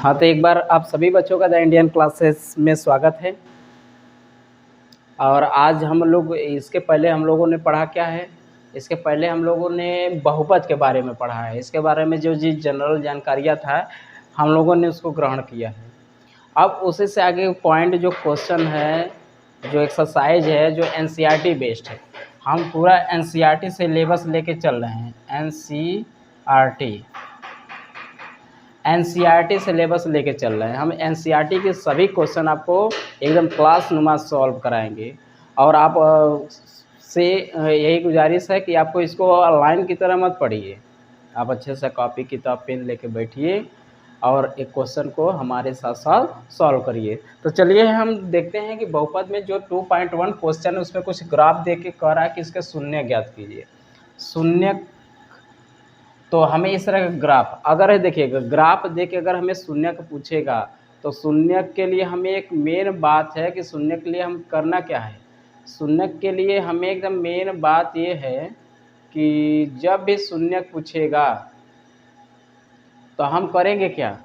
हाँ, तो एक बार आप सभी बच्चों का द इंडियन क्लासेस में स्वागत है। और आज हम लोग इसके पहले हम लोगों ने पढ़ा क्या है, इसके पहले हम लोगों ने बहुपद के बारे में पढ़ा है। इसके बारे में जो जी जनरल जानकारियाँ था हम लोगों ने उसको ग्रहण किया है। अब उसी से आगे पॉइंट जो क्वेश्चन है, जो एक्सरसाइज है, जो एनसीईआरटी बेस्ड है। हम पूरा एनसीईआरटी सिलेबस लेके चल रहे हैं। एनसीईआरटी सिलेबस लेके चल रहे हैं। हम एनसीईआरटी के सभी क्वेश्चन आपको एकदम क्लास नुमा सॉल्व कराएंगे। और आप से यही गुजारिश है कि आपको इसको ऑनलाइन की तरह मत पढ़िए, आप अच्छे से कॉपी किताब पेन लेके बैठिए और एक क्वेश्चन को हमारे साथ साथ सॉल्व करिए। तो चलिए हम देखते हैं कि बहुपद में जो 2.1 क्वेश्चन है उसमें कुछ ग्राफ दे के कह रहा है कि इसके शून्य ज्ञात कीजिए। शून्य, तो हमें इस तरह का ग्राफ अगर देखिएगा, ग्राफ दे के अगर हमें शून्य का पूछेगा तो शून्य के लिए हमें एक मेन बात है कि शून्य के लिए हम करना क्या है। शून्य के लिए हमें एकदम मेन बात ये है कि जब भी शून्य पूछेगा तो हम करेंगे क्या।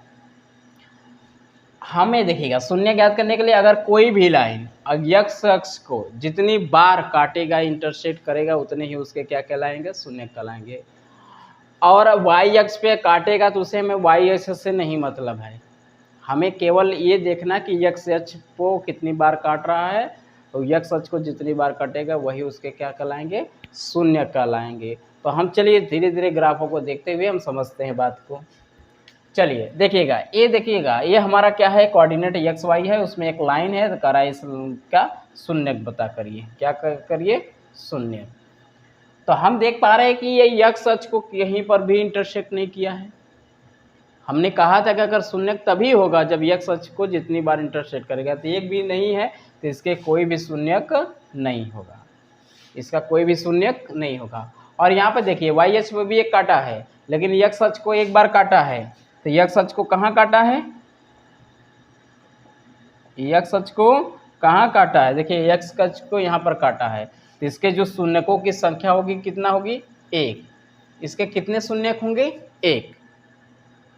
हमें देखिएगा शून्य ज्ञात करने के लिए अगर कोई भी लाइन x अक्ष को जितनी बार काटेगा, इंटरसेक्ट करेगा, उतने ही उसके क्या कहलाएंगे, शून्य कहलाएंगे। और y अक्ष पे काटेगा तो उसे हमें y अक्ष से नहीं मतलब है, हमें केवल ये देखना कि x अक्ष को कितनी बार काट रहा है। तो x अक्ष को जितनी बार काटेगा वही उसके क्या कहलाएंगे, शून्य कहलाएंगे। तो हम चलिए धीरे धीरे ग्राफों को देखते हुए हम समझते हैं बात को। चलिए देखिएगा, ये देखिएगा, ये हमारा क्या है, कोऑर्डिनेट x y है, उसमें एक लाइन है, तो करा इसका शून्य बता करिए, क्या करिए, शून्य। तो हम देख पा रहे हैं कि ये x अक्ष को यहीं पर भी इंटरसेक्ट नहीं किया है। हमने कहा था कि अगर शून्य तभी होगा जब x अक्ष को जितनी बार इंटरसेक्ट करेगा, तो एक भी नहीं है तो इसके कोई भी शून्यक नहीं होगा, इसका कोई भी शून्यक नहीं होगा। और यहाँ पे देखिए y अक्ष में भी एक काटा है, लेकिन x अक्ष को एक बार काटा है, तो x अक्ष को कहाँ काटा है, x अक्ष को कहाँ काटा है, देखिए x अक्ष को यहाँ पर काटा है। तो इसके जो शून्यकों की संख्या होगी कितना होगी, 1। इसके कितने शून्यक होंगे, 1।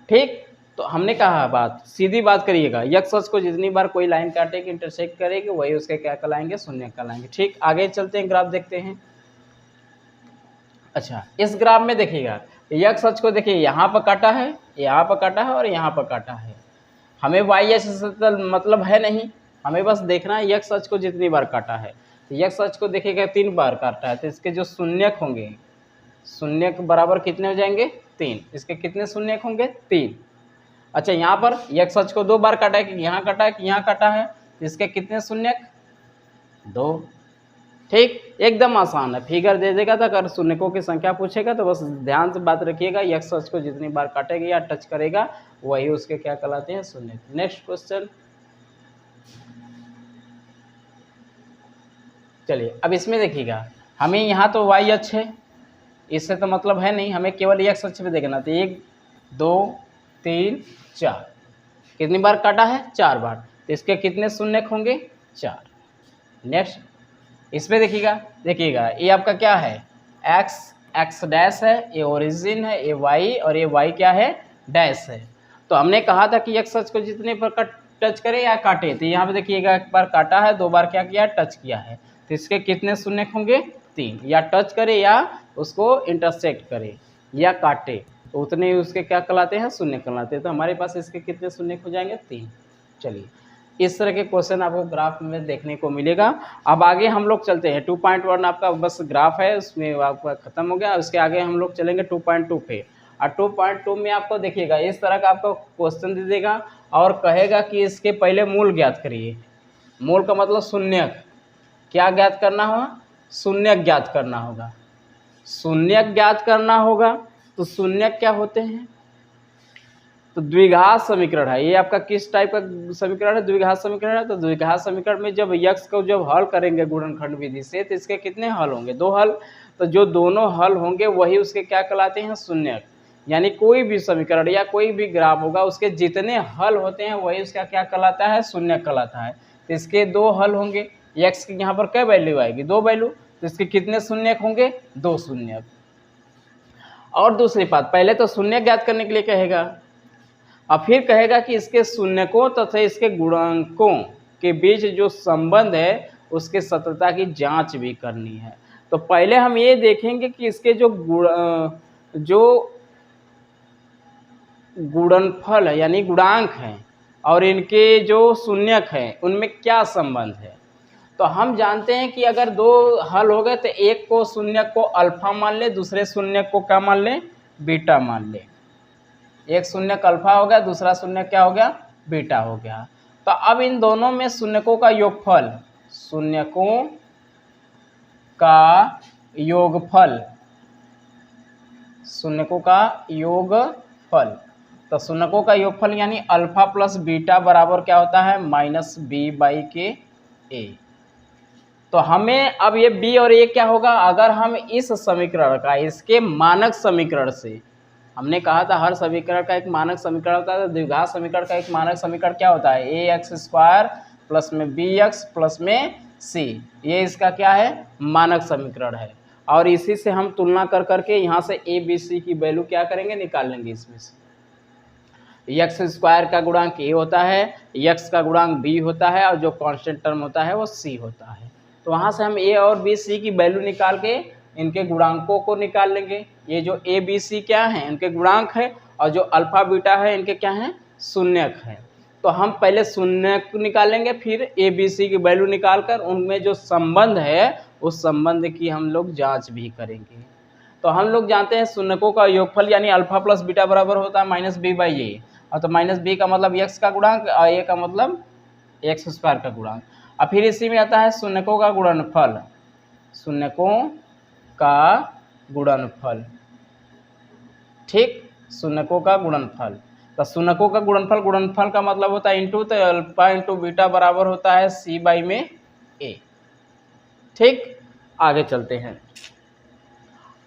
ठीक, तो हमने कहा बात सीधी बात करिएगा, x अक्ष को जितनी बार कोई लाइन काटेगी, इंटरसेक्ट करेगी, वही उसके क्या कहलाएंगे, शून्य कहलाएंगे। ठीक, आगे चलते हैं, ग्राफ देखते हैं। अच्छा, इस ग्राफ में देखिएगा x अक्ष को देखिए यहाँ पर काटा है, यहाँ पर काटा है और यहाँ पर काटा है। हमें y अक्ष से मतलब है नहीं, हमें बस देखना है x अक्ष को जितनी बार काटा है। तो x अक्ष को देखिएगा 3 बार काटा है, तो इसके जो शून्यक होंगे, शून्यक बराबर कितने हो जाएंगे, 3। इसके कितने शून्यक होंगे, 3। अच्छा, यहाँ पर x अक्ष को 2 बार काटा है, कि यहाँ काटा है कि यहाँ काटा है, तो इसके कितने शून्यक, 2। ठीक, एकदम आसान है, फिगर दे देगा तो अगर शून्यकों की संख्या पूछेगा तो बस ध्यान से बात रखिएगा, x अक्ष को जितनी बार काटेगा या टच करेगा वही उसके क्या कहलाते हैं, शून्य। नेक्स्ट क्वेश्चन, चलिए अब इसमें देखिएगा, हमें यहाँ तो y अक्ष है, इससे तो मतलब है नहीं, हमें केवल x अक्ष पे देखना। तो 1 2 3 4, कितनी बार काटा है, 4 बार, तो इसके कितने शून्यक होंगे, 4। नेक्स्ट इसमें देखिएगा ये आपका क्या है, x डैश है, ये ओरिजिन है, ये y और ये y क्या है, डैश है। तो हमने कहा था कि x अक्ष को जितने पर टच करे या काटे, तो यहाँ पे देखिएगा 1 बार काटा है, 2 बार क्या किया, टच किया है, तो इसके कितने शून्यक होंगे, 3। या टच करे या उसको इंटरसेक्ट करे या काटे, तो उतने ही उसके क्या कहलाते हैं, शून्य कहलाते हैं। तो हमारे पास इसके कितने शून्यक हो जाएंगे, 3। चलिए इस तरह के क्वेश्चन आपको ग्राफ में देखने को मिलेगा। अब आगे हम लोग चलते हैं, 2.1 आपका बस ग्राफ है, उसमें आपका खत्म हो गया। उसके आगे हम लोग चलेंगे 2.2 पे। और 2.2 में आपको देखिएगा इस तरह का आपको क्वेश्चन दे देगा और कहेगा कि इसके पहले मूल ज्ञात करिए। मूल का मतलब शून्यक, क्या ज्ञात करना होगा, शून्यक ज्ञात करना होगा। शून्यक ज्ञात करना होगा तो शून्यक क्या होते हैं, तो द्विघात समीकरण है। ये आपका किस टाइप का समीकरण है, द्विघात समीकरण है। तो द्विघात समीकरण में जब x को जब हल करेंगे गुणनखंड विधि से, तो इसके कितने हल होंगे, 2 हल। तो जो दोनों हल होंगे वही उसके क्या कहलाते हैं, शून्यक। यानी कोई भी समीकरण या कोई भी ग्राफ होगा, उसके जितने हल होते हैं वही उसका क्या कहलाता है, शून्यक कहलाता है। तो इसके 2 हल होंगे, x की यहाँ पर क्या वैल्यू आएगी, 2 वैल्यू, तो इसके कितने शून्यक होंगे, 2 शून्यक। और दूसरी बात, पहले तो शून्य ज्ञात करने के लिए कहेगा, अब फिर कहेगा कि इसके शून्यकों तथा इसके गुणांकों के बीच जो संबंध है उसके सत्यता की जांच भी करनी है। तो पहले हम ये देखेंगे कि इसके जो गुणनफल है यानी गुणांक हैं और इनके जो शून्यक हैं उनमें क्या संबंध है। तो हम जानते हैं कि अगर दो हल हो गए तो एक को शून्यक को अल्फा मान ले, दूसरे शून्यक को क्या मान ले, बीटा मान ले। एक शून्यक अल्फा हो गया, दूसरा शून्यक क्या हो गया, बीटा हो गया। तो अब इन दोनों में शून्यकों का योगफल, शून्यकों का योगफल, शून्यकों का योगफल, तो शून्यकों का योगफल यानी अल्फा प्लस बीटा बराबर क्या होता है, माइनस बी बाई के ए। तो हमें अब ये बी और ए क्या होगा, अगर हम इस समीकरण का इसके मानक समीकरण से, हमने कहा था हर समीकरण का एक मानक समीकरण होता है, तो द्विघात समीकरण का एक मानक समीकरण क्या होता है, ए एक्स स्क्वायर प्लस में बी एक्स प्लस में सी, ये इसका क्या है, मानक समीकरण है। और इसी से हम तुलना कर करके यहाँ से ए बी सी की वैल्यू क्या करेंगे, निकाल लेंगे। इसमें से एक्स स्क्वायर का गुणांक ए होता है, एक्स का गुणांक बी होता है और जो कांस्टेंट टर्म होता है वो सी होता है। तो वहाँ से हम ए और बी सी की वैल्यू निकाल के इनके गुणांकों को निकाल लेंगे। ये जो ए बी सी क्या है, इनके गुणांक है, और जो अल्फा बीटा है इनके क्या हैं, शून्यक है। तो हम पहले शून्यक निकालेंगे, फिर ए बी सी की वैल्यू निकाल कर उनमें जो संबंध है उस संबंध की हम लोग जांच भी करेंगे। तो हम लोग जानते हैं शून्यकों का योगफल यानी अल्फा प्लस बीटा बराबर होता है माइनस बी बाई ए, और तो माइनस बी का मतलब एक्स का गुणांक और ए का मतलब एक्स स्क्वायर का गुणांक। और फिर इसी में आता है शून्यकों का गुणनफल, शून्यकों का गुणनफल, ठीक, शून्यकों का गुणनफल। तो शून्यकों का गुणनफल, गुणनफल का मतलब होता है इंटू, तो अल्फा इंटू बीटा बराबर होता है सी बाई में ए। ठीक, आगे चलते हैं।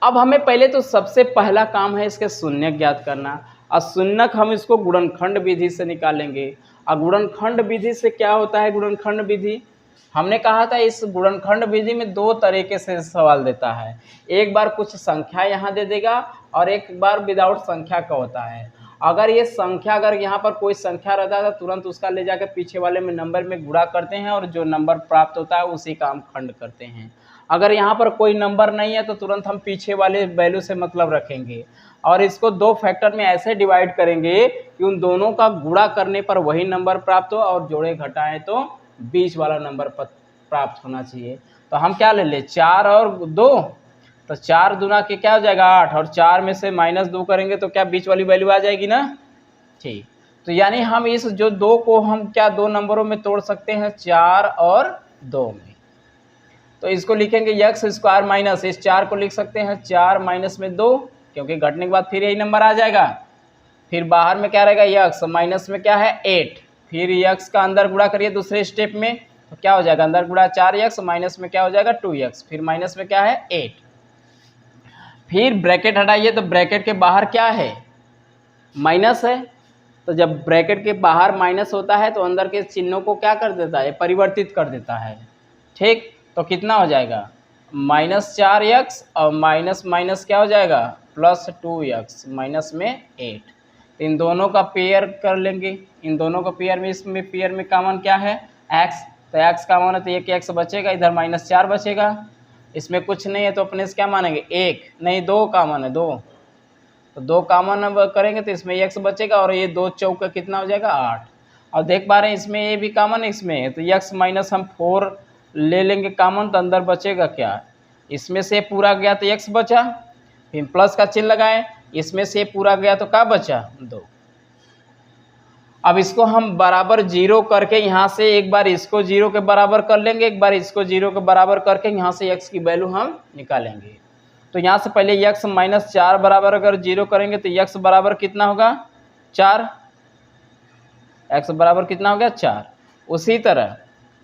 अब हमें पहले तो सबसे पहला काम है इसके शून्यक ज्ञात करना, और शून्यक हम इसको गुणनखंड विधि से निकालेंगे। और गुणनखंड विधि से क्या होता है, गुणनखंड विधि हमने कहा था इस गुणनखंड विधि में दो तरीके से सवाल देता है, एक बार कुछ संख्या यहाँ दे देगा और एक बार विदाउट संख्या का होता है। अगर ये संख्या, अगर यहाँ पर कोई संख्या रहता है तो तुरंत उसका ले जाकर पीछे वाले में नंबर में गुणा करते हैं और जो नंबर प्राप्त होता है उसी का हम खंड करते हैं। अगर यहाँ पर कोई नंबर नहीं है तो तुरंत हम पीछे वाले वैल्यू से मतलब रखेंगे और इसको दो फैक्टर में ऐसे डिवाइड करेंगे कि उन दोनों का गुणा करने पर वही नंबर प्राप्त हो और जोड़े घटाएं तो बीच वाला नंबर प्राप्त होना चाहिए। तो हम क्या ले लें, 4 और 2, तो 4 दूना के क्या हो जाएगा 8, और 4 में से -2 करेंगे तो क्या बीच वाली वैल्यू आ जाएगी ना। ठीक, तो यानी हम इस जो 2 को हम क्या दो नंबरों में तोड़ सकते हैं, 4 और 2 में। तो इसको लिखेंगे एक्स स्क्वायर माइनस, इस 4 को लिख सकते हैं 4 माइनस में 2, क्योंकि घटने के बाद फिर यही नंबर आ जाएगा। फिर बाहर में क्या रहेगा एक्स, माइनस में क्या है 8, फिर एक्स का अंदर गुणा करिए दूसरे स्टेप में, तो क्या हो जाएगा अंदर गुणा 4x, माइनस में क्या हो जाएगा 2x, फिर माइनस में क्या है 8, फिर ब्रैकेट हटाइए तो ब्रैकेट के बाहर क्या है माइनस है। तो जब ब्रैकेट के बाहर माइनस होता है तो अंदर के चिन्हों को क्या कर देता है, परिवर्तित कर देता है। ठीक, तो कितना हो जाएगा -4x और माइनस माइनस क्या हो जाएगा +2x, माइनस में 8। इन दोनों का पेयर कर लेंगे, इन दोनों का पेयर में, इसमें पेयर में कॉमन क्या है x, तो x कॉमन है तो एक x बचेगा, इधर -4 बचेगा, इसमें कुछ नहीं है तो अपने से क्या मानेंगे 1, नहीं 2 कॉमन है 2, तो 2 कॉमन अब करेंगे तो इसमें x बचेगा और ये 2 चौका कितना हो जाएगा 8। और देख पा रहे हैं इसमें ये भी कॉमन है, इसमें है तो x माइनस हम 4 ले लेंगे कॉमन, तो अंदर बचेगा क्या, इसमें से पूरा गया तो x बचा, फिर प्लस का चिन्ह लगाएं, इसमें से पूरा गया तो क्या बचा 2। अब इसको हम बराबर 0 करके यहाँ से एक बार इसको 0 के बराबर कर लेंगे, एक बार इसको 0 के बराबर करके यहाँ से x की वैल्यू हम निकालेंगे। तो यहाँ से पहले x -4 बराबर अगर 0 करेंगे तो x बराबर कितना होगा 4, x बराबर कितना हो गया 4। उसी तरह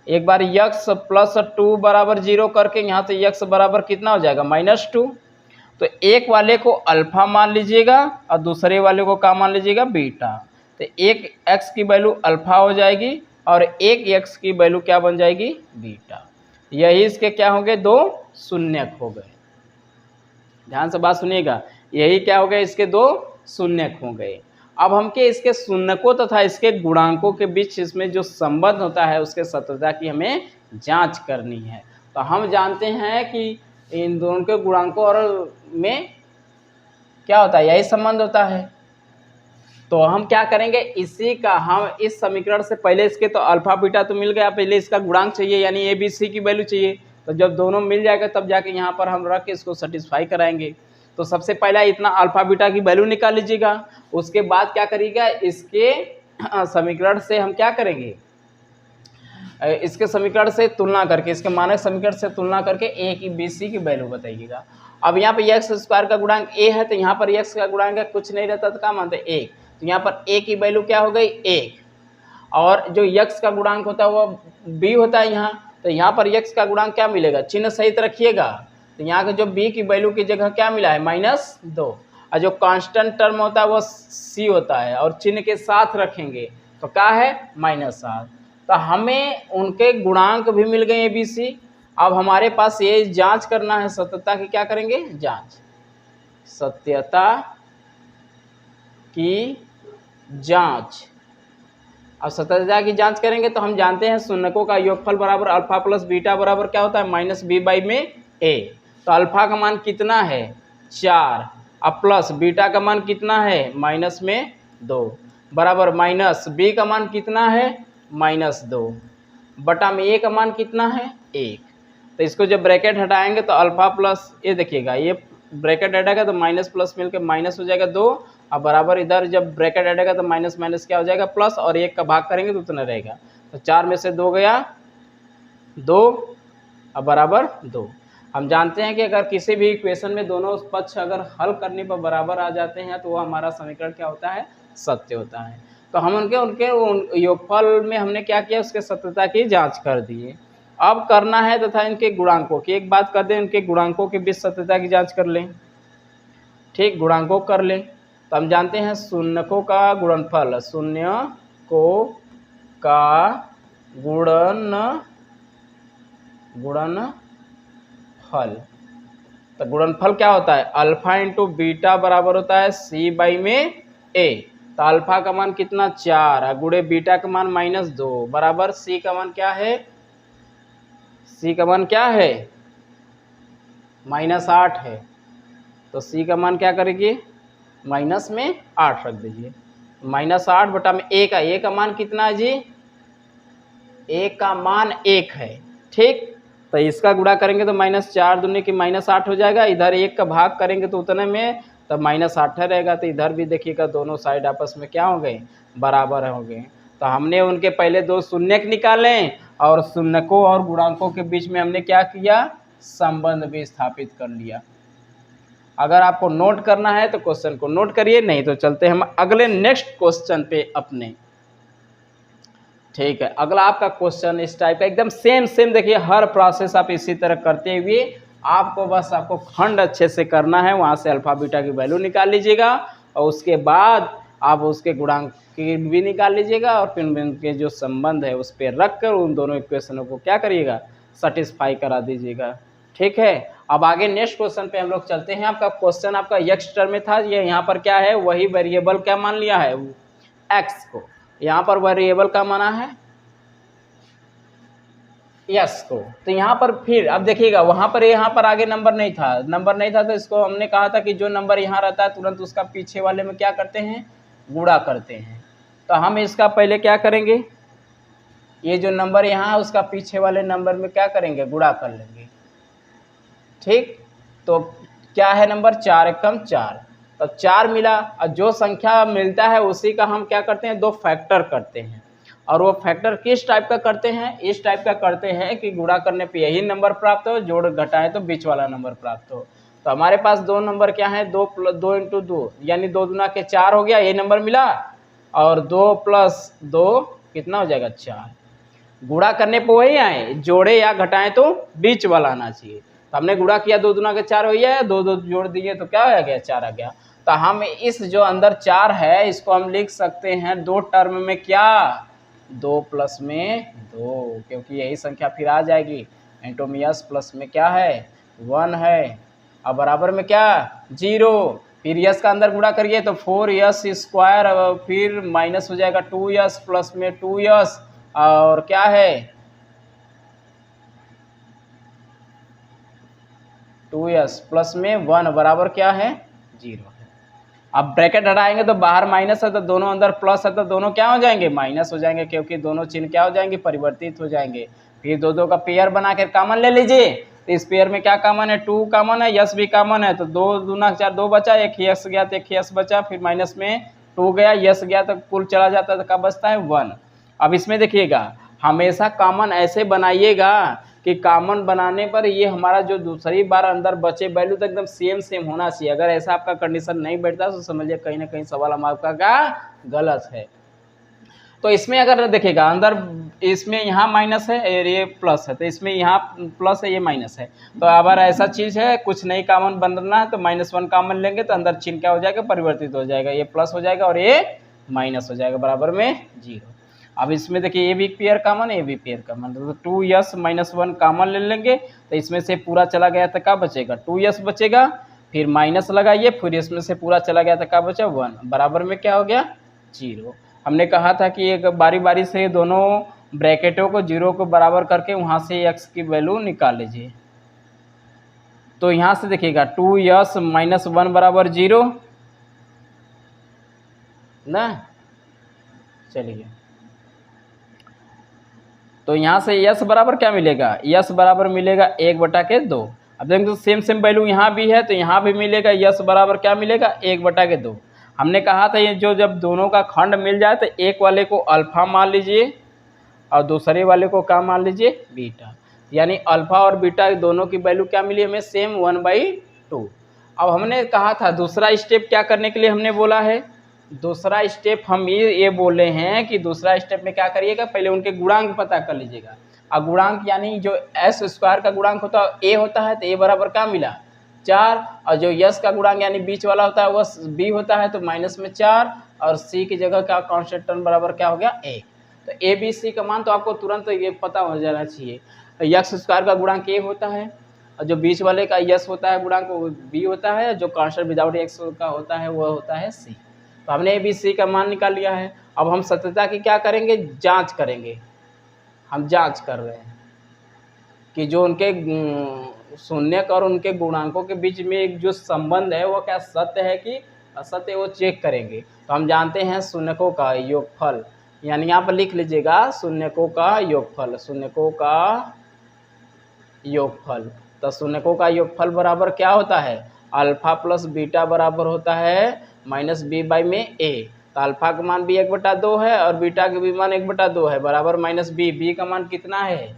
एक बार x +2 बराबर 0 करके यहाँ से x बराबर कितना हो जाएगा -2। तो एक वाले को अल्फा मान लीजिएगा और दूसरे वाले को क्या मान लीजिएगा बीटा, तो एक x की वैल्यू अल्फा हो जाएगी और एक x की वैल्यू क्या बन जाएगी बीटा। यही इसके क्या होंगे, 2 शून्यक हो गए। ध्यान से बात सुनिएगा, यही क्या हो गए इसके 2 शून्यक हो गए। अब हमके इसके शून्यकों तथा इसके गुणांकों के बीच इसमें जो संबंध होता है उसके सत्यता की हमें जांच करनी है। तो हम जानते हैं कि इन दोनों के गुणांकों और में क्या होता है, यही संबंध होता है। तो हम क्या करेंगे, इसी का हम इस समीकरण से पहले इसके तो अल्फा बीटा तो मिल गया, पहले इसका गुणांक चाहिए यानी ए बी सी की वैल्यू चाहिए। तो जब दोनों मिल जाएगा तब जाके यहाँ पर हम रख के इसको सेटिस्फाई कराएंगे। तो सबसे पहला इतना अल्फा बीटा की वैल्यू निकाल लीजिएगा। उसके बाद क्या करिएगा, इसके समीकरण से हम क्या करेंगे, इसके समीकरण से तुलना करके, इसके मानक समीकरण से तुलना करके ए की बी सी की वैल्यू बताइएगा। अब यहाँ पर एक्स स्क्वायर का गुणांक ए है तो यहाँ पर एक्स का गुणांक कुछ नहीं रहता तो क्या मानते हैं, एक। तो यहाँ पर ए की वैल्यू क्या हो गई, एक। और जो यक्स का गुणांक होता है वो बी होता है यहाँ, तो यहाँ पर यक्स का गुणांक क्या मिलेगा, चिन्ह सहित रखिएगा। तो यहाँ के जो बी की वैल्यू की जगह क्या मिला है, -2। और जो कांस्टेंट टर्म होता है वो सी होता है और चिन्ह के साथ रखेंगे तो क्या है, -7। तो हमें उनके गुणांक भी मिल गए ए बी सी। अब हमारे पास ये जांच करना है सत्यता की, क्या करेंगे, जांच, सत्यता की जांच। अब सत्यता की जांच करेंगे तो हम जानते हैं शून्यकों का योगफल बराबर अल्फा प्लस बीटा बराबर क्या होता है, -b बाई में a। तो अल्फा का मान कितना है, 4, अब प्लस बीटा का मान कितना है, -2 बराबर माइनस b का मान कितना है, -2 बटा में a का मान कितना है, 1। तो इसको जब ब्रैकेट हटाएंगे तो अल्फा प्लस, ये देखिएगा ये ब्रैकेट हटेगा तो माइनस प्लस मिलकर माइनस हो जाएगा 2, अब बराबर इधर जब ब्रैकेट हटेगा तो माइनस माइनस क्या हो जाएगा, प्लस, और 1 का भाग करेंगे तो उतना रहेगा। तो 4 में से 2 गया 2, अब बराबर 2। हम जानते हैं कि अगर किसी भी इक्वेशन में दोनों पक्ष अगर हल करने पर बराबर आ जाते हैं तो वो हमारा समीकरण क्या होता है, सत्य होता है। तो हम उनके योगफल में हमने क्या किया, उसके सत्यता की जाँच कर दिए। अब करना है तथा इनके गुणांकों की, एक बात कर दें, इनके गुणांकों के बीच सत्यता की जांच कर लें। ठीक, गुणांकों कर लें तो हम जानते हैं शून्यकों का गुणनफल, शून्यकों का गुणनफल। तो गुणनफल क्या होता है, अल्फा इंटू बीटा बराबर होता है सी बाई में ए। तो अल्फा का मान कितना, 4, गुणे बीटा का मान -2 बराबर सी का मान क्या है, सी का मान क्या है, -8 है। तो सी का मान क्या करेंगे, माइनस में 8 रख दीजिए, -8 बटा में ए का मान कितना है जी, ए का मान 1 है। ठीक, तो इसका गुणा करेंगे तो -4 दूनी की -8 हो जाएगा, इधर 1 का भाग करेंगे तो उतने में तब -8 रहेगा। तो इधर भी देखिएगा दोनों साइड आपस में क्या हो गए, बराबर हो गए। तो हमने उनके पहले 2 शून्यक निकाले और शून्यकों और गुणांकों के बीच में हमने क्या किया, संबंध भी स्थापित कर लिया। अगर आपको नोट करना है तो क्वेश्चन को नोट करिए, नहीं तो चलते हम अगले नेक्स्ट क्वेश्चन पे अपने। ठीक है, अगला आपका क्वेश्चन इस टाइप का एकदम सेम देखिए, हर प्रोसेस आप इसी तरह करते हुए आपको खंड अच्छे से करना है, वहाँ से अल्फा बीटा की वैल्यू निकाल लीजिएगा और उसके बाद आप उसके गुणांक की भी निकाल लीजिएगा और फिर उनके जो संबंध है उस पर रख कर उन दोनों इक्वेशनों को क्या करिएगा, सेटिस्फाई करा दीजिएगा। ठीक है, अब आगे नेक्स्ट क्वेश्चन पे हम लोग चलते हैं। आपका क्वेश्चन आपका एक्स टर्म में था, ये यहाँ पर क्या है, वही वेरिएबल क्या मान लिया है, एक्स को, यहाँ पर वेरिएबल का माना है यस को। तो यहाँ पर फिर अब देखिएगा, वहाँ पर आगे नंबर नहीं था तो इसको हमने कहा था कि जो नंबर यहाँ रहता है तुरंत उसका पीछे वाले में क्या करते हैं, गुणा करते हैं। तो हम इसका पहले क्या करेंगे, ये जो नंबर यहाँ है उसका पीछे वाले नंबर में क्या करेंगे, गुणा कर लेंगे। ठीक, तो क्या है नंबर, 4 एकम 4, तो 4 मिला और जो संख्या मिलता है उसी का हम क्या करते हैं, 2 फैक्टर करते हैं। और वो फैक्टर किस टाइप का करते हैं, इस टाइप का करते हैं कि गुणा करने पे यही नंबर प्राप्त हो, जोड़ घटाए तो बीच वाला नंबर प्राप्त हो। तो हमारे पास 2 नंबर क्या है, 2 × 2 यानी 2 दूना के 4 हो गया, ये नंबर मिला, और 2 + 2 कितना हो जाएगा, 4। गुणा करने पे वही आए, जोड़े या घटाएं तो बीच वाला आना चाहिए। तो हमने गुणा किया, 2 दूना के 4 हो गया, 2 जोड़ दिए तो क्या आ गया, 4 आ गया। तो हम इस जो अंदर 4 है इसको हम लिख सकते हैं 2 टर्म में, क्या, 2 + में 2, क्योंकि यही संख्या फिर आ जाएगी। एंटोमियस प्लस में क्या है, 1 है, अब बराबर में क्या, 0। फिर यस का अंदर गुणा करिए तो 4s स्क्वायर, फिर माइनस हो जाएगा 2s, प्लस में 2s और क्या है 2s प्लस में 1 बराबर क्या है 0 है। अब ब्रैकेट हटाएंगे तो बाहर माइनस है तो दोनों अंदर प्लस है तो दोनों क्या हो जाएंगे माइनस हो जाएंगे, क्योंकि दोनों चिन्ह क्या हो जाएंगे परिवर्तित हो जाएंगे। फिर दो दो का पेयर बना कर कॉमन ले लीजिए, तो इस पेयर में क्या कॉमन है 2 कॉमन है, यस भी कॉमन है, तो 2 दूना 4 2 बचा, एक यस गया तो एक यस बचा, फिर माइनस में 2 गया यस गया तो कुल चला जाता है तो क्या बचता है 1। अब इसमें देखिएगा हमेशा कॉमन ऐसे बनाइएगा कि कॉमन बनाने पर ये हमारा जो दूसरी बार अंदर बचे वैल्यू तो एकदम सेम सेम होना चाहिए। अगर ऐसा आपका कंडीशन नहीं बैठता तो समझिए कहीं ना कहीं सवाल हम आपका क्या गलत है। तो इसमें अगर देखिएगा अंदर इसमें यहाँ माइनस है और ये प्लस है, तो इसमें यहाँ प्लस है ये माइनस है, तो अगर ऐसा चीज़ है कुछ नहीं कॉमन बनना है तो -1 कॉमन लेंगे तो अंदर चिन्ह क्या हो जाएगा परिवर्तित हो जाएगा, ये प्लस हो जाएगा और ये माइनस हो जाएगा बराबर में 0। अब इसमें देखिए ये भी पेयर कॉमन है ये भी पेयर कॉमन, तो 2s -1 कॉमन ले लेंगे तो इसमें से पूरा चला गया तो क्या बचेगा 2s बचेगा, फिर माइनस लगाइए, फिर इसमें से पूरा चला गया तो क्या बचा 1 बराबर में क्या हो गया 0। हमने कहा था कि एक बारी बारी से दोनों ब्रैकेटों को 0 को बराबर करके वहाँ से x की वैल्यू निकाल लीजिए। तो यहाँ से देखिएगा 2s -1 बराबर 0 ना, चलिए तो यहाँ से यस बराबर क्या मिलेगा यस बराबर मिलेगा 1/2। अब देखें तो सेम सेम वैल्यू यहाँ भी है तो यहाँ भी मिलेगा यस बराबर क्या मिलेगा 1/2। हमने कहा था ये जो जब दोनों का खंड मिल जाए तो एक वाले को अल्फा मान लीजिए और दूसरे वाले को क्या मान लीजिए बीटा, यानी अल्फा और बीटा दोनों की वैल्यू क्या मिली हमें सेम 1/2। अब हमने कहा था दूसरा स्टेप क्या करने के लिए हमने बोला है, दूसरा स्टेप हम ये बोले हैं कि दूसरा स्टेप में क्या करिएगा पहले उनके गुणांक पता कर लीजिएगा। और गुणांक यानी जो s स्क्वायर का गुणांक होता है a होता है तो a बराबर क्या मिला 4, और जो यस का गुणांक यानी बीच वाला होता है वह b होता है तो माइनस में 4, और c की जगह क्या कांस्टेंट टर्म बराबर क्या हो गया 1। तो a b c का मान तो आपको तुरंत ये पता हो जाना चाहिए। यक्स स्क्वायर का गुणांक a होता है और जो बीच वाले का यस होता है गुणांक वो b होता है, जो कांस्टेंट विदाउट x का होता है वह होता है c। तो हमने a b c का मान निकाल लिया है। अब हम सत्यता की क्या करेंगे जांच करेंगे, हम जांच कर रहे हैं कि जो उनके शून्यक और उनके गुणांकों के बीच में एक जो संबंध है वो क्या सत्य है कि असत्य, वो चेक करेंगे। तो हम जानते हैं शून्यकों का योगफल, यानी यहाँ पर लिख लीजिएगा शून्यकों का योगफल, शून्यकों का योगफल। तो शून्यकों का योगफल बराबर क्या होता है अल्फा प्लस बीटा बराबर होता है -b में a। तो अल्फा का मान भी 1/2 है और बीटा का भी मान 1/2 है बराबर -b का मान कितना है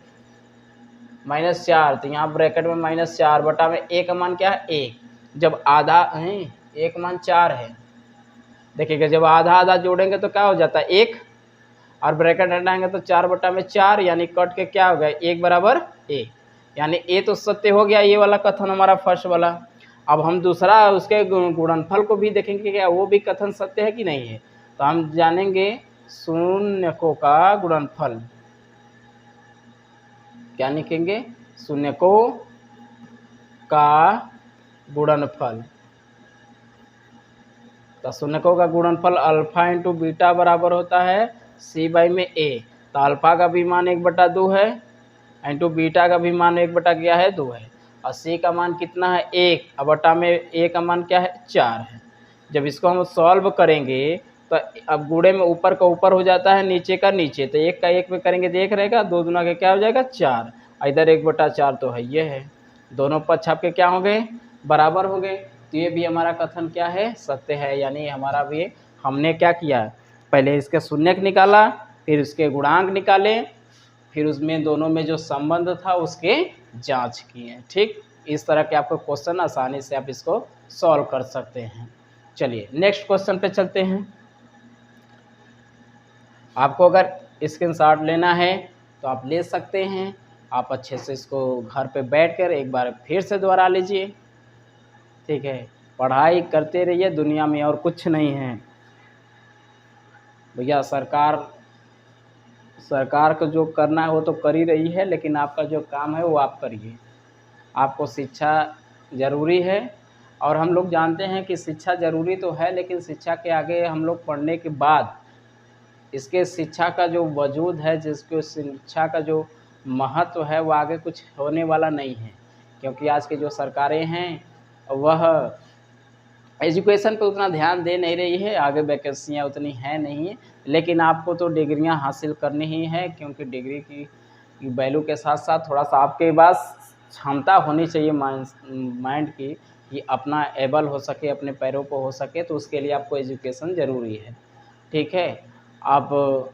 -4। तो यहाँ ब्रैकेट में -4 बटा में a का मान क्या है 1। जब आधा है a का मान 4 है, देखिएगा जब आधा आधा जोड़ेंगे तो क्या हो जाता है 1, और ब्रैकेट हटाएंगे तो 4/4 यानी कट के क्या हो गया 1 बराबर a, यानी a तो सत्य हो गया, ये वाला कथन हमारा फर्स्ट वाला। अब हम दूसरा उसके गुणनफल को भी देखेंगे कि क्या वो भी कथन सत्य है कि नहीं है। तो हम जानेंगे शून्यकों का गुणनफल, क्या लिखेंगे शून्यकों का गुणनफल। तो शून्यकों का गुणनफल अल्फा इंटू बीटा बराबर होता है c में a। तो अल्फा का भी मान 1/2 है इंटू बीटा का भी मान 1/क्या है 2 है, और c का मान कितना है 1, और बटा में a का मान क्या है 4 है। जब इसको हम सॉल्व करेंगे तो अब गुणे में ऊपर का ऊपर हो जाता है नीचे का नीचे, तो 1 का 1 में करेंगे तो 1 रहेगा, 2 दूना के क्या हो जाएगा 4, इधर 1/4 तो है ये है, दोनों पक्ष आपके क्या हो गए बराबर हो गए। तो ये भी हमारा कथन क्या है सत्य है, यानी हमारा भी हमने क्या किया पहले इसके शून्यक निकाला, फिर उसके गुणांक निकाले, फिर उसमें दोनों में जो संबंध था उसके जांच किए। ठीक, इस तरह के आपको क्वेश्चन आसानी से आप इसको सॉल्व कर सकते हैं। चलिए नेक्स्ट क्वेश्चन पे चलते हैं। आपको अगर स्क्रीनशॉट लेना है तो आप ले सकते हैं, आप अच्छे से इसको घर पे बैठकर एक बार फिर से दोहरा लीजिए। ठीक है, पढ़ाई करते रहिए, दुनिया में और कुछ नहीं है भैया। सरकार को जो करना है वो तो कर ही रही है, लेकिन आपका जो काम है वो आप करिए। आपको शिक्षा ज़रूरी है, और हम लोग जानते हैं कि शिक्षा ज़रूरी तो है, लेकिन शिक्षा के आगे हम लोग पढ़ने के बाद इसके शिक्षा का जो वजूद है, जिसको शिक्षा का जो महत्व है, वो आगे कुछ होने वाला नहीं है। क्योंकि आज की जो सरकारें हैं वह एजुकेशन पे उतना ध्यान दे नहीं रही है, आगे वैकेंसियाँ उतनी हैं नहीं, लेकिन आपको तो डिग्रियां हासिल करनी ही है, क्योंकि डिग्री की वैल्यू के साथ साथ थोड़ा सा आपके पास क्षमता होनी चाहिए माइंड की, कि अपना एबल हो सके, अपने पैरों पर हो सके, तो उसके लिए आपको एजुकेशन ज़रूरी है। ठीक है, आप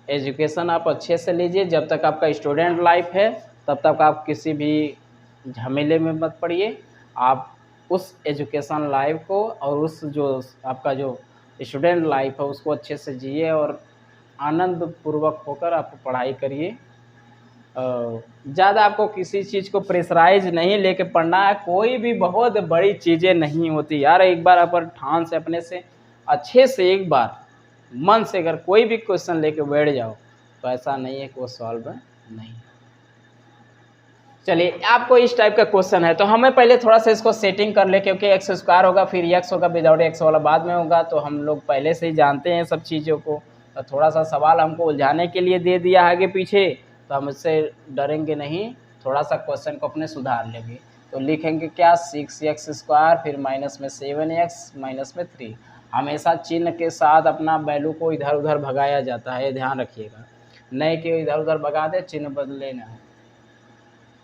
एजुकेशन आप अच्छे से लीजिए। जब तक आपका स्टूडेंट लाइफ है तब तक आप किसी भी झमेले में मत पड़िए। आप उस एजुकेशन लाइफ को और उस जो आपका जो स्टूडेंट लाइफ है उसको अच्छे से जिए और आनंद पूर्वक होकर आप पढ़ाई करिए। ज़्यादा आपको किसी चीज़ को प्रेशराइज नहीं लेके पढ़ना है। कोई भी बहुत बड़ी चीज़ें नहीं होती यार। एक बार अगर ठान से अपने से अच्छे से एक बार मन से अगर कोई भी क्वेश्चन लेके बैठ जाओ तो ऐसा नहीं है कि वो सॉल्व नहीं। चलिए, आपको इस टाइप का क्वेश्चन है तो हमें पहले थोड़ा सा इसको सेटिंग कर ले, क्योंकि एक्स स्क्वायर होगा फिर एक्स होगा, विदाउट एक्स वाला बाद में होगा, तो हम लोग पहले से ही जानते हैं सब चीज़ों को। तो थोड़ा सा सवाल हमको उलझाने के लिए दे दिया आगे पीछे, तो हम इससे डरेंगे नहीं, थोड़ा सा क्वेश्चन को अपने सुधार लेंगे। तो लिखेंगे क्या, 6x² फिर माइनस में 7x माइनस में 3। हमेशा चिन्ह के साथ अपना वैल्यू को इधर उधर भगाया जाता है, ध्यान रखिएगा, नहीं कि इधर उधर भगा दे, चिन्ह बदले ना।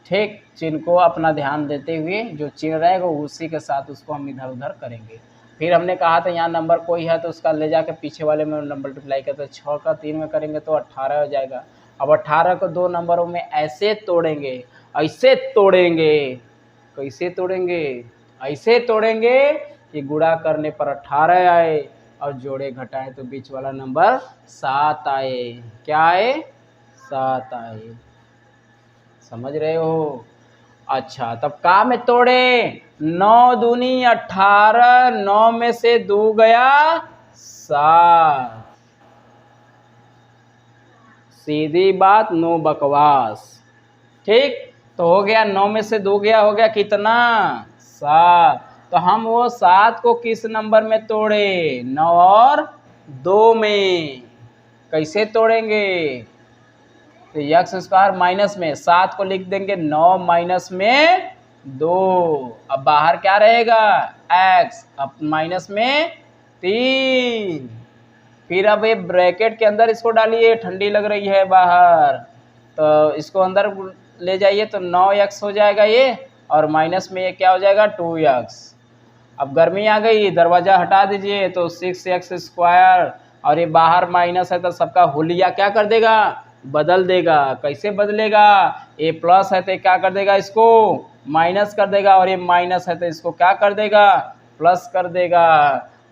ठीक, चिन्ह को अपना ध्यान देते हुए जो चिन्ह रहेगा उसी के साथ उसको हम इधर उधर करेंगे। फिर हमने कहा था यहाँ नंबर कोई है तो उसका ले जाकर पीछे वाले में नंबर मल्टीप्लाई करते हैं। 6 का 3 में करेंगे तो 18 हो जाएगा। अब 18 को 2 नंबरों में ऐसे तोड़ेंगे, ऐसे तोड़ेंगे, कैसे तोड़ेंगे, ऐसे तोड़ेंगे कि गुणा करने पर 18 आए और जोड़े घटाएं तो बीच वाला नंबर 7 आए। क्या आए, 7 आए। समझ रहे हो? अच्छा, तब का में तोड़े, 9 दूनी 18, 9 में से 2 गया 7। सीधी बात, नो बकवास। ठीक, तो हो गया 9 में से 2 गया, हो गया कितना, 7। तो हम वो 7 को किस नंबर में तोड़े, 9 और 2 में। कैसे तोड़ेंगे, तो एक्स स्क्वायर माइनस में 7 को लिख देंगे 9 माइनस में 2। अब बाहर क्या रहेगा, x, अब माइनस में 3। फिर अब ये ब्रैकेट के अंदर इसको डालिए, ठंडी लग रही है बाहर, तो इसको अंदर ले जाइए तो 9x हो जाएगा ये, और माइनस में ये क्या हो जाएगा, 2x। अब गर्मी आ गई, दरवाज़ा हटा दीजिए तो 6x², और ये बाहर माइनस है तो सबका हुलिया क्या कर देगा, बदल देगा। कैसे बदलेगा, ये प्लस है तो क्या कर देगा, इसको माइनस कर देगा, और ये माइनस है तो इसको क्या कर देगा, प्लस कर देगा।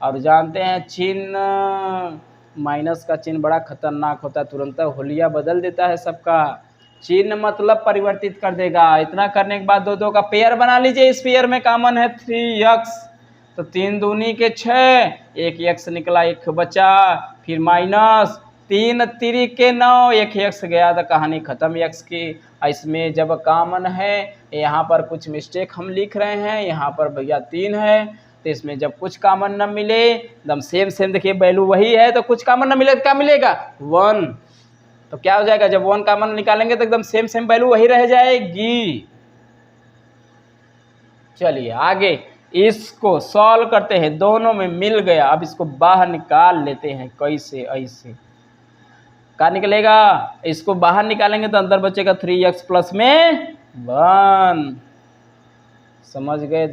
और जानते हैं चिन्ह, माइनस का चिन्ह बड़ा खतरनाक होता है, तुरंत हुलिया बदल देता है सबका। चिन्ह मतलब परिवर्तित कर देगा। इतना करने के बाद 2 2 का पेयर बना लीजिए। इस पेयर में कॉमन है 3x, तो 3 दूनी के 6, एक x निकला, एक बचा, फिर माइनस 3 3 के 9, एक x गया तो कहानी खत्म x की। इसमें जब कॉमन है, यहाँ पर कुछ मिस्टेक हम लिख रहे हैं, यहाँ पर भैया 3 है, तो इसमें जब कुछ कॉमन न मिले, एकदम सेम सेम, देखिए वैल्यू वही है, तो कुछ कॉमन न मिले तो क्या मिलेगा, 1। तो क्या हो जाएगा, जब 1 कॉमन निकालेंगे तो एकदम सेम सेम वैल्यू वही रह जाएगी। चलिए आगे इसको सॉल्व करते हैं, दोनों में मिल गया। अब इसको बाहर निकाल लेते हैं, कैसे, ऐसे क्या निकलेगा, इसको बाहर निकालेंगे तो अंदर बचेगा 3x प्लस में 1। समझ गए,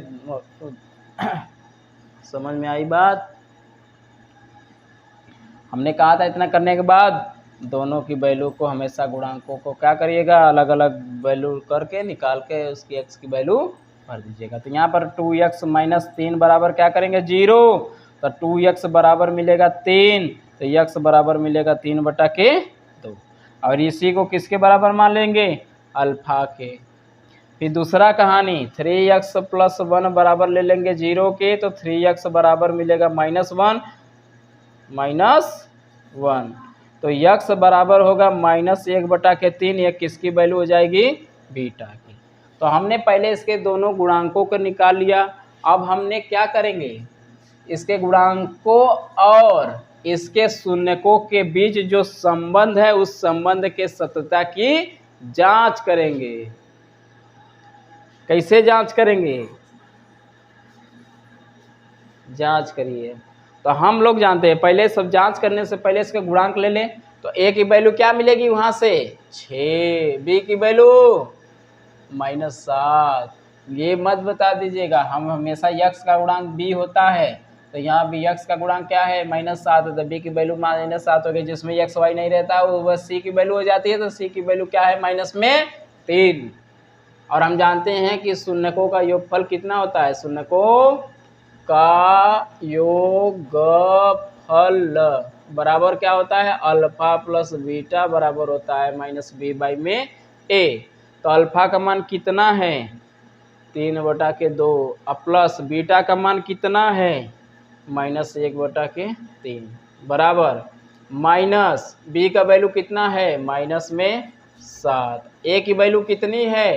समझ में आई बात। हमने कहा था इतना करने के बाद दोनों की वैल्यू को हमेशा गुणांकों को क्या करिएगा, अलग अलग वैल्यू करके निकाल के उसकी x की वैल्यू भर दीजिएगा। तो यहाँ पर 2x माइनस 3 बराबर क्या करेंगे, 0। तो 2x बराबर मिलेगा 3, तो x बराबर मिलेगा 3/2। और इसी को किसके बराबर मान लेंगे, अल्फा के। फिर दूसरा कहानी, 3x प्लस 1 बराबर ले लेंगे 0 के, तो 3x बराबर मिलेगा -1 -1। तो x बराबर होगा -1/3। ये किसकी वैल्यू हो जाएगी, बीटा की। तो हमने पहले इसके दोनों गुणांकों को निकाल लिया, अब हमने क्या करेंगे, इसके गुणांकों और इसके शून्यकों के बीच जो संबंध है उस संबंध के सत्यता की जांच करेंगे। कैसे जांच करेंगे, जांच करिए। तो हम लोग जानते हैं, पहले सब जांच करने से पहले इसके गुणांक ले लें। तो ए की वैल्यू क्या मिलेगी वहां से 6, बी की वैल्यू -7। ये मत बता दीजिएगा, हम हमेशा यक्स का गुणांक बी होता है, तो यहाँ भी यक्स का गुणांक क्या है -7 है, तो बी की वैल्यू -7 हो गई। जिसमें यक्स वाई नहीं रहता है वो बस सी की वैल्यू हो जाती है, तो सी की वैल्यू क्या है -3। और हम जानते हैं कि शून्यकों का योगफल कितना होता है, शून्यकों का योगफल बराबर क्या होता है, अल्फा प्लस बीटा बराबर होता है -b/a। तो अल्फा का मान कितना है 3/2 और प्लस बीटा का मान कितना है -1/3 बराबर माइनस बी का वैल्यू कितना है -7। ए की वैल्यू कितनी है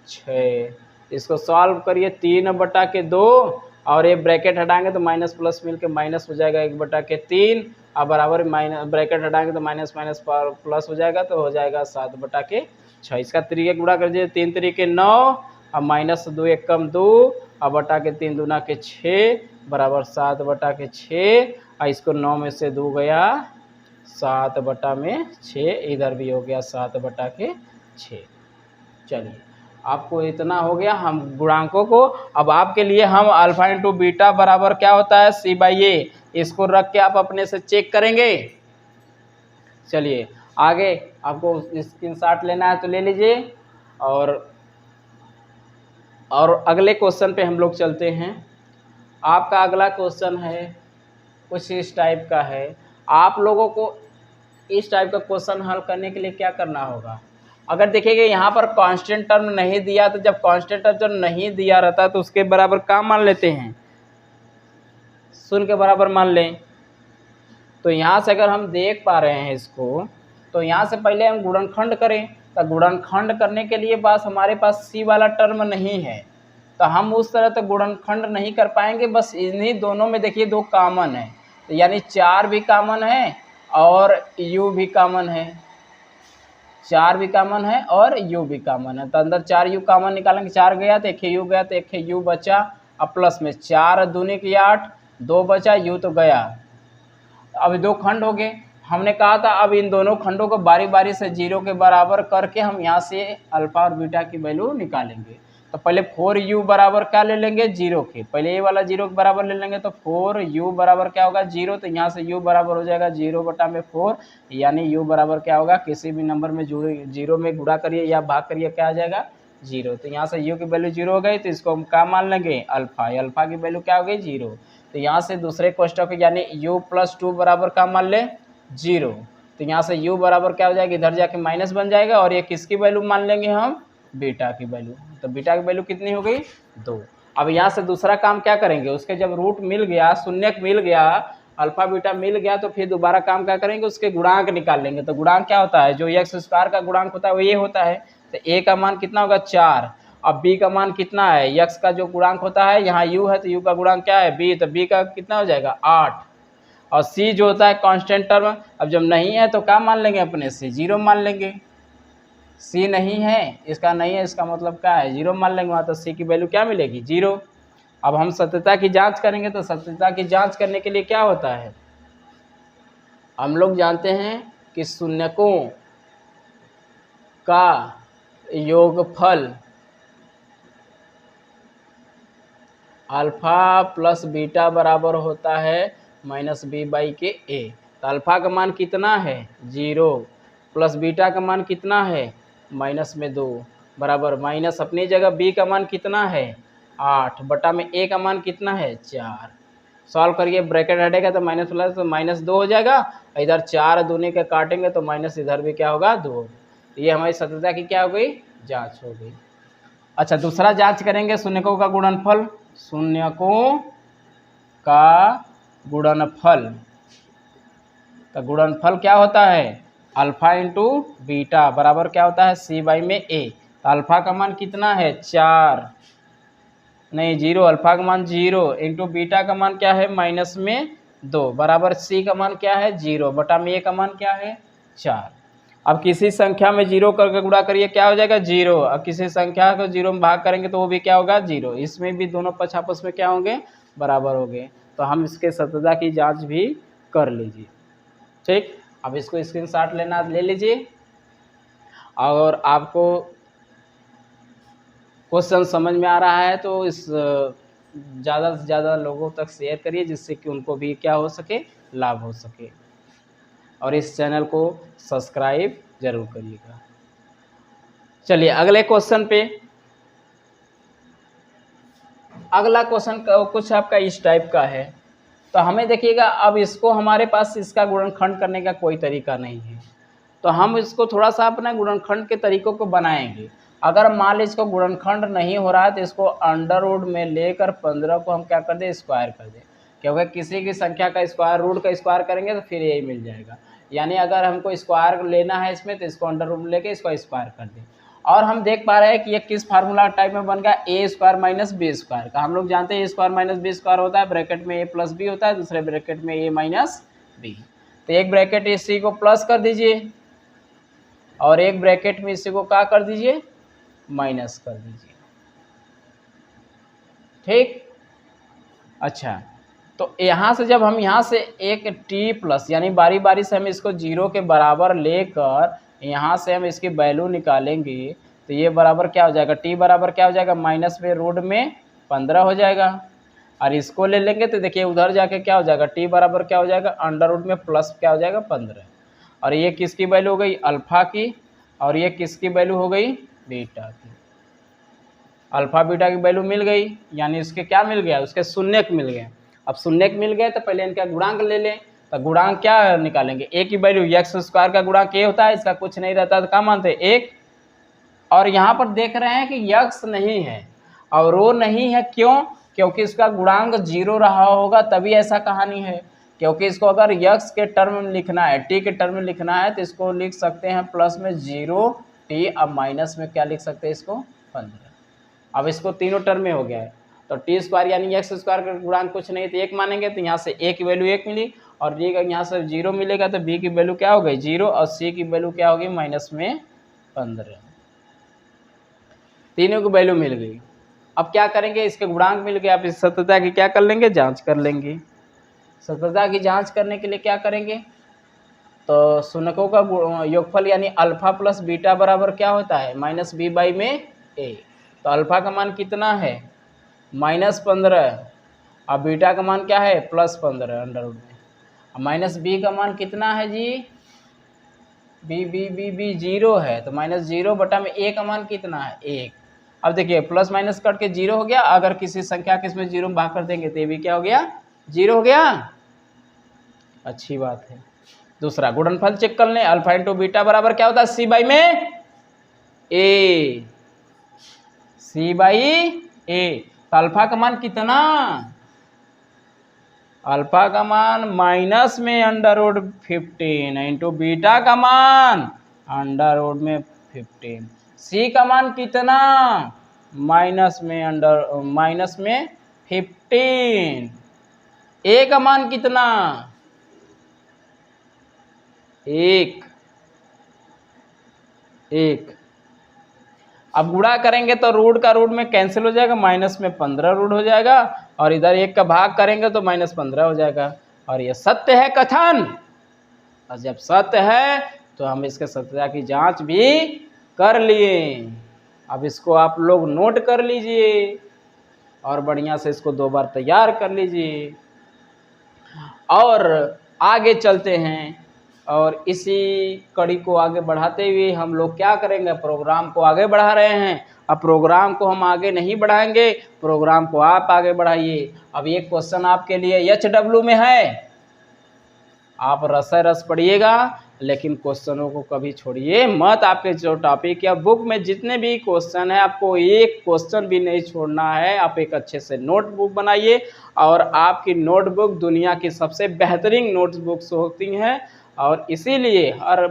6। इसको सॉल्व करिए 3/2 और ये ब्रैकेट हटाएंगे तो माइनस प्लस मिलके माइनस हो जाएगा 1/3 और बराबर माइनस ब्रैकेट हटाएंगे तो माइनस माइनस प्लस हो जाएगा, तो हो जाएगा 7/6। इसका 3 के गुणा कर दीजिए, 3 3 9 और -2 1 कम 2 और बटा के 3 दूना के 6 बराबर 7/6। और इसको 9 में से 2 गया 7/6, इधर भी हो गया 7/6। चलिए आपको इतना हो गया हम गुणांकों को। अब आपके लिए हम अल्फा इंटू बीटा बराबर क्या होता है c/a, इसको रख के आप अपने से चेक करेंगे। चलिए आगे आपको स्क्रीनशॉट लेना है तो ले लीजिए। और अगले क्वेश्चन पे हम लोग चलते हैं। आपका अगला क्वेश्चन है कुछ इस टाइप का है। आप लोगों को इस टाइप का क्वेश्चन हल करने के लिए क्या करना होगा, अगर देखिएगा यहाँ पर कांस्टेंट टर्म नहीं दिया, तो जब कांस्टेंट टर्म नहीं दिया रहता तो उसके बराबर क्या मान लेते हैं, शून्य के बराबर मान लें। तो यहाँ से अगर हम देख पा रहे हैं इसको, तो यहाँ से पहले हम गुणनखंड करें। तो गुणनखंड करने के लिए बस हमारे पास सी वाला टर्म नहीं है, तो हम उस तरह तो गुणनखंड नहीं कर पाएंगे। बस इन्हीं दोनों में देखिए 2 कॉमन है, तो यानी 4 भी कॉमन है और u भी कॉमन है, 4 भी कॉमन है और u भी कॉमन है। तो अंदर 4u कॉमन निकालेंगे, 4 गया तो 1 u गया, तो 1 u बचा। अब प्लस में 4 दूनी की 8, 2 बचा, u तो गया। अब 2 खंड हो गए। हमने कहा था अब इन दोनों खंडों को बारी बारी से 0 के बराबर करके हम यहाँ से अल्फा और बीटा की वैल्यू निकालेंगे। तो पहले 4u बराबर क्या ले लेंगे 0 के, पहले ये वाला 0 के बराबर ले लेंगे, तो 4u बराबर क्या होगा 0। तो यहाँ से u बराबर हो जाएगा 0/4, यानी u बराबर क्या होगा, किसी भी नंबर में 0 में गुणा करिए या भाग करिए क्या आ जाएगा 0। तो यहाँ से u की वैल्यू 0 हो गई, तो इसको हम क्या मान लेंगे अल्फा, अल्फा की वैल्यू क्या हो गई 0। तो यहाँ से दूसरे क्वेश्चन को यानी u + 2 बराबर क्या मान ले 0। तो यहाँ से u बराबर क्या हो जाएगा, इधर जाके माइनस बन जाएगा, और ये किसकी वैल्यू मान लेंगे हम बीटा की वैल्यू। तो बीटा की वैल्यू कितनी हो गई 2। अब यहाँ से दूसरा काम क्या करेंगे, उसके जब रूट मिल गया, शून्यक मिल गया, अल्फा बीटा मिल गया, तो फिर दोबारा काम क्या करेंगे, उसके गुणांक निकाल लेंगे। तो गुणांक क्या होता है, जो x² का गुणांक होता है वो ये होता है। तो a का मान कितना होगा 4, अब b का मान कितना है, x का जो गुणांक होता है यहाँ u है, तो u का गुणांक क्या है b, तो b का कितना हो जाएगा 8। और c जो होता है कांस्टेंट टर्म, अब जब नहीं है तो क्या मान लेंगे अपने से 0 मान लेंगे। c नहीं है, इसका नहीं है, इसका मतलब क्या है 0 मान लेंगे वहाँ, तो c की वैल्यू क्या मिलेगी 0। अब हम सत्यता की जांच करेंगे। तो सत्यता की जांच करने के लिए क्या होता है, हम लोग जानते हैं कि शून्यकों का योगफल अल्फा प्लस बीटा बराबर होता है -b/a। तो अल्फा का मान कितना है 0 प्लस बीटा का मान कितना है -2 बराबर माइनस अपनी जगह b का मान कितना है 8 बटा में a का मान कितना है 4। सॉल्व करिए, ब्रैकेट हटेगा तो माइनस प्लस तो -2 हो जाएगा, इधर 4 दूनी के काटेंगे तो माइनस इधर भी क्या होगा 2। ये हमारी सत्यता की क्या हो गई जांच हो गई। अच्छा दूसरा जांच करेंगे शून्यकों का गुणनफल। शून्यकों का गुणनफल, तो गुणनफल क्या होता है अल्फा इंटू बीटा बराबर क्या होता है c/a। तो अल्फा का मान कितना है 4, नहीं, 0, अल्फा का मान 0 इंटू बीटा का मान क्या है -2 बराबर सी का मान क्या है 0 बटा में ए का मान क्या है 4। अब किसी संख्या में 0 करके गुणा करिए, क्या हो जाएगा 0। अब किसी संख्या को 0 में भाग करेंगे तो वो भी क्या होगा 0। इसमें भी दोनों पक्ष आपस में क्या होंगे, बराबर होंगे। तो हम इसके सत्यता की जांच भी कर लीजिए। ठीक, अब इसको स्क्रीनशॉट लेना ले लीजिए, और आपको क्वेश्चन समझ में आ रहा है तो इस ज़्यादा से ज़्यादा लोगों तक शेयर करिए, जिससे कि उनको भी क्या हो सके, लाभ हो सके। और इस चैनल को सब्सक्राइब जरूर करिएगा। चलिए अगले क्वेश्चन पे। अगला क्वेश्चन कुछ आपका इस टाइप का है। तो हमें देखिएगा, अब इसको हमारे पास इसका गुणनखंड करने का कोई तरीका नहीं है, तो हम इसको थोड़ा सा अपना गुणनखंड के तरीकों को बनाएंगे। अगर मान लीजिए इसको गुणनखंड नहीं हो रहा है तो इसको अंडर रूट में लेकर 15 को हम क्या कर दें, स्क्वायर कर दें, क्योंकि किसी की संख्या का स्क्वायर रूट का स्क्वायर करेंगे तो फिर यही मिल जाएगा। यानी अगर हमको स्क्वायर लेना है इसमें तो इसको अंडर रूट में लेके इसको स्क्वायर कर दें। और हम देख पा रहे हैं कि ये किस फार्मूला टाइप में बन गया, ए स्क्वायर माइनस बी स्क्वायर का। हम लोग जानते हैं ए स्क्वायर माइनस बी स्क्वायर होता है, ब्रैकेट में ए प्लस बी होता है, दूसरे ब्रैकेट में ए माइनस बी। तो एक ब्रैकेट इसी को प्लस कर दीजिए और एक ब्रैकेट में इसी को क्या कर दीजिए, माइनस कर दीजिए। ठीक, अच्छा, तो यहाँ से जब हम यहाँ से एक टी प्लस यानी बारी बारी से हम इसको 0 के बराबर लेकर यहाँ से हम इसकी वैल्यू निकालेंगे तो ये बराबर क्या हो जाएगा, टी बराबर क्या हो जाएगा, माइनस में रूट में 15 हो जाएगा। और इसको ले लेंगे तो देखिए उधर जाके क्या हो जाएगा, टी बराबर क्या हो जाएगा, अंडर रूट में प्लस क्या हो जाएगा 15। और ये किसकी वैल्यू हो गई, अल्फ़ा की, और ये किसकी वैल्यू हो गई, बीटा की। अल्फ़ा बीटा की वैल्यू मिल गई, यानी उसके क्या मिल गया, उसके शून्यक मिल गए। अब शून्यक मिल गए तो पहले इनका गुणांक ले लें। तो गुणांक क्या निकालेंगे, ए की वैल्यू एक्स स्क्वायर का गुणांक ए होता है, इसका कुछ नहीं रहता तो क्या मानते हैं 1। और यहाँ पर देख रहे हैं कि यक्स नहीं है और रो नहीं है, क्यों, क्योंकि इसका गुणांक 0 रहा होगा तभी ऐसा कहानी है। क्योंकि इसको अगर यक्स के टर्म में लिखना है, टी के टर्म में लिखना है तो इसको लिख सकते हैं प्लस में 0 टी, अब माइनस में क्या लिख सकते हैं इसको 15। अब इसको तीनों टर्म में हो गया है तो टी स्क्वायर यानी एक्स स्क्वायर का गुणांक कुछ नहीं तो 1 मानेंगे, तो यहाँ से ए की वैल्यू 1 मिली और डी का यहाँ से 0 मिलेगा तो बी की वैल्यू क्या हो गई 0 और सी की वैल्यू क्या होगी माइनस में 15। तीनों की वैल्यू मिल गई। अब क्या करेंगे, इसके गुणांक मिल गए, आप इस सत्यता की क्या कर लेंगे, जांच कर लेंगे। सत्यता की जांच करने के लिए क्या करेंगे, तो शून्यकों का योगफल यानी अल्फा प्लस बीटा बराबर क्या होता है, माइनस बी बाई में ए। तो अल्फा का मान कितना है -15, और बीटा का मान क्या है +15 अंडर रूट में। अब माइनस बी का मान कितना है जी, बी 0 है, तो -0 बटा में ए का मान कितना है 1। अब देखिए प्लस माइनस कट के 0 हो गया, अगर किसी संख्या के इसमें 0 में भाग कर देंगे तो ये भी क्या हो गया 0 हो गया। अच्छी बात है। दूसरा गुणनफल चेक कर लें, अल्फा इंटू बीटा बराबर क्या होता है सी बाई में ए, सी बाई ए। तो अल्फा का मान कितना, अल्फा का मान माइनस में अंडर रूट 15 इंटू बीटा का मान अंडर रूट में 15। सी का मान कितना माइनस में 15। ए का मान कितना 1। अब गुणा करेंगे तो रूट का रूट में कैंसिल हो जाएगा, माइनस में 15 रूट हो जाएगा, और इधर 1 का भाग करेंगे तो -15 हो जाएगा। और ये सत्य है कथन, और जब सत्य है तो हम इसके सत्यता की जांच भी कर लिए। अब इसको आप लोग नोट कर लीजिए और बढ़िया से इसको 2 बार तैयार कर लीजिए और आगे चलते हैं। और इसी कड़ी को आगे बढ़ाते हुए हम लोग क्या करेंगे, प्रोग्राम को आगे बढ़ा रहे हैं। अब प्रोग्राम को हम आगे नहीं बढ़ाएंगे, प्रोग्राम को आप आगे बढ़ाइए। अब ये क्वेश्चन आपके लिए HW में है, आप रस पढ़िएगा, लेकिन क्वेश्चनों को कभी छोड़िए मत। आपके जो टॉपिक या बुक में जितने भी क्वेश्चन है, आपको एक क्वेश्चन भी नहीं छोड़ना है। आप एक अच्छे से नोटबुक बनाइए, और आपकी नोटबुक दुनिया की सबसे बेहतरीन नोटबुक्स होती हैं, और इसीलिए हर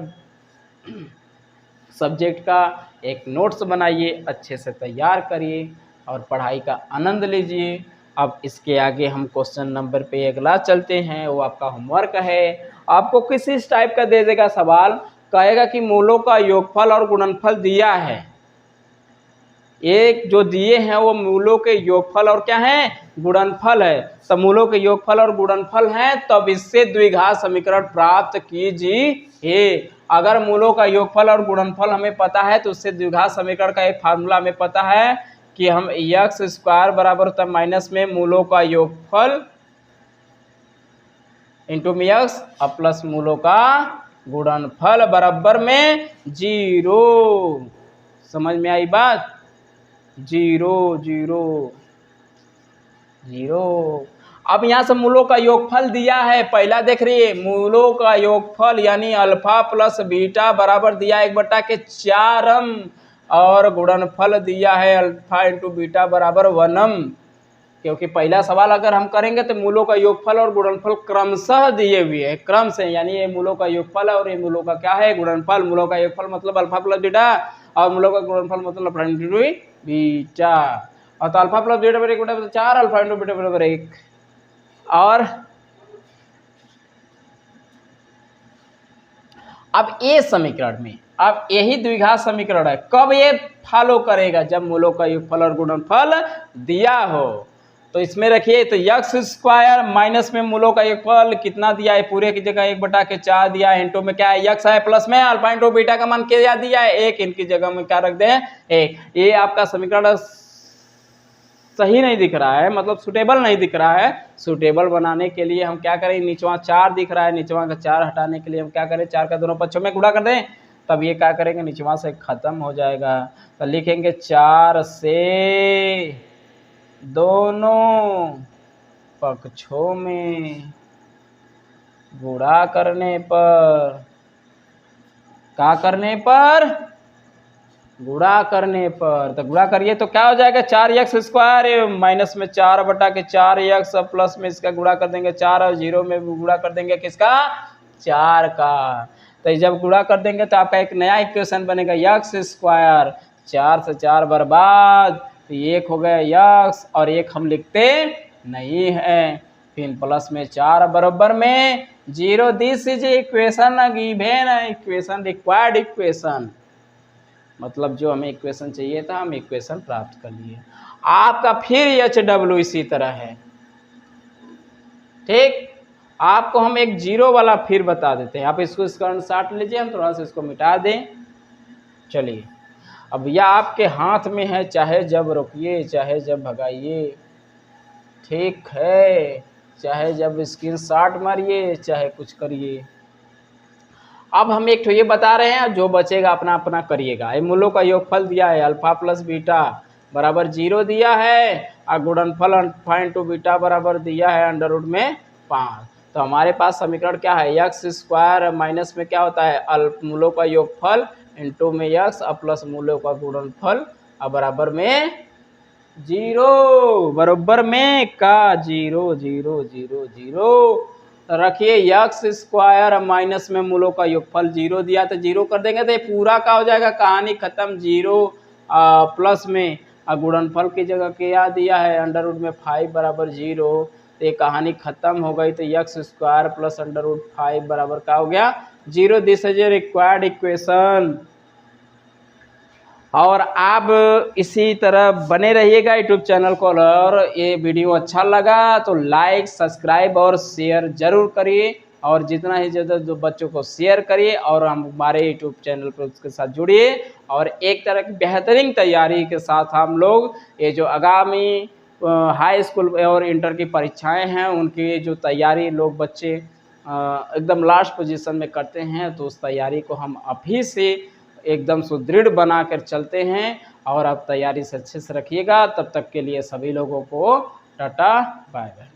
सब्जेक्ट का एक नोट्स बनाइए, अच्छे से तैयार करिए और पढ़ाई का आनंद लीजिए। अब इसके आगे हम क्वेश्चन नंबर पे अगला चलते हैं, वो आपका होमवर्क है। आपको किस इस टाइप का दे देगा सवाल, कहेगा कि मूलों का योगफल और गुणनफल दिया है। एक जो दिए हैं वो मूलों के योगफल और क्या है, गुणनफल है। तो मूलों के योगफल और गुणनफल हैं, तब इससे द्विघात समीकरण प्राप्त कीजिए। अगर मूलों का योगफल और गुणनफल हमें पता है तो उससे द्विघात समीकरण का एक फार्मूला हमें पता है कि हम x स्क्वायर बराबर होता है माइनस में मूलों का योगफल इंटू में x और प्लस मूलों का गुणनफल बराबर में 0। समझ में आई बात, 0 0 0। अब यहाँ से मूलों का योगफल दिया है, पहला देख रही है मूलों का योगफल यानी अल्फा प्लस बीटा बराबर दिया 1/4m और गुणनफल दिया है अल्फा इंटू बीटा बराबर 1m। क्योंकि पहला सवाल अगर हम करेंगे तो मूलों का योगफल और गुणनफल क्रमशः दिए हुए हैं, क्रम से, यानी ये मूलों का योगफल है और ये मूलों का क्या है, गुणनफल। मूलों का योगफल मतलब अल्फा प्लस बीटा और मूलों का गुणनफल मतलब अल्फा इंटू बीटा। और तो अल्फा प्लस बीटा बराबर 1/4, अल्फा इंटू बीटा बराबर 1। और अब ये समीकरण में अब यही द्विघात समीकरण है, कब ये फॉलो करेगा, जब मूलों का योगफल और गुणनफल दिया हो। तो इसमें रखिए तो x स्क्वायर माइनस में मूलों का योगफल कितना दिया है, पूरे की जगह 1/4 दिया है, इंटू में क्या है x है, प्लस में अल्फा इंटू बीटा का मान क्या दिया है 1, इनकी जगह में क्या रख दें 1। ये आपका समीकरण सही नहीं दिख रहा है, मतलब सुटेबल नहीं दिख रहा है। सुटेबल बनाने के लिए हम क्या करें, नीचवा 4 दिख रहा है, नीचवा का 4 हटाने के लिए हम क्या करें, 4 का दोनों पक्षों में गुणा कर दें, तब ये क्या करेंगे नीचवा से खत्म हो जाएगा। तो लिखेंगे 4 से दोनों पक्षों में गुणा करने पर, क्या करने पर, गुणा करने पर। तो गुणा करिए तो क्या हो जाएगा 4x स्क्वायर माइनस में 4/4x प्लस में इसका गुणा कर देंगे 4 और 0 में गुणा कर देंगे किसका, 4 का। तो जब गुणा कर देंगे तो आपका एक नया इक्वेशन बनेगा x स्क्वायर, 4 से 4 बर्बाद, तो 1 हो गया x और 1 हम लिखते नहीं है, फिर प्लस में 4 बराबर में 0। This is equation given equation required equation, मतलब जो हमें इक्वेशन चाहिए था हम इक्वेशन प्राप्त कर लिए। आपका फिर HW इसी तरह है, ठीक। आपको हम एक 0 वाला फिर बता देते हैं, आप इसको इसका साट लीजिए, हम थोड़ा सा इसको मिटा दें। चलिए अब यह आपके हाथ में है, चाहे जब रोकिए चाहे जब भगाइए, ठीक है, चाहे जब स्क्रीनशॉट मारिए चाहे कुछ करिए। अब हम एक ये बता रहे हैं, जो बचेगा अपना अपना करिएगा। मूलों का योगफल दिया है अल्फा प्लस बीटा बराबर 0 दिया है और गुणनफल अल्फा इंटू बीटा बराबर दिया है अंडर रूट में 5। तो हमारे पास समीकरण क्या है, x स्क्वायर माइनस में क्या होता है मूलों का योगफल इंटू में x और प्लस मूलों का गुणनफल और बराबर में 0, बराबर में का 0 0 0 0। रखिए x स्क्वायर माइनस में मूलों का योगफल 0 दिया, तो 0 कर देंगे तो ये पूरा का हो जाएगा, कहानी खत्म। 0 प्लस में गुणनफल की जगह क्या दिया है अंडर रूट में 5 बराबर 0, तो ये कहानी खत्म हो गई। तो x square plus under root 5 बराबर क्या हो गया 0। This is a required equation. और आप इसी तरह बने रहिएगा यूट्यूब चैनल को, और ये वीडियो अच्छा लगा तो लाइक सब्सक्राइब और शेयर जरूर करिए, और जितना ही ज़्यादा जो बच्चों को शेयर करिए और हम हमारे यूट्यूब चैनल पर उसके साथ जुड़िए। और एक तरह की बेहतरीन तैयारी के साथ हम लोग ये जो आगामी हाई स्कूल और इंटर की परीक्षाएं हैं उनकी जो तैयारी लोग बच्चे एकदम लास्ट पोजीशन में करते हैं, तो उस तैयारी को हम अभी से एकदम सुदृढ़ बनाकर चलते हैं। और आप तैयारी से अच्छे से रखिएगा। तब तक के लिए सभी लोगों को टाटा बाय बाय।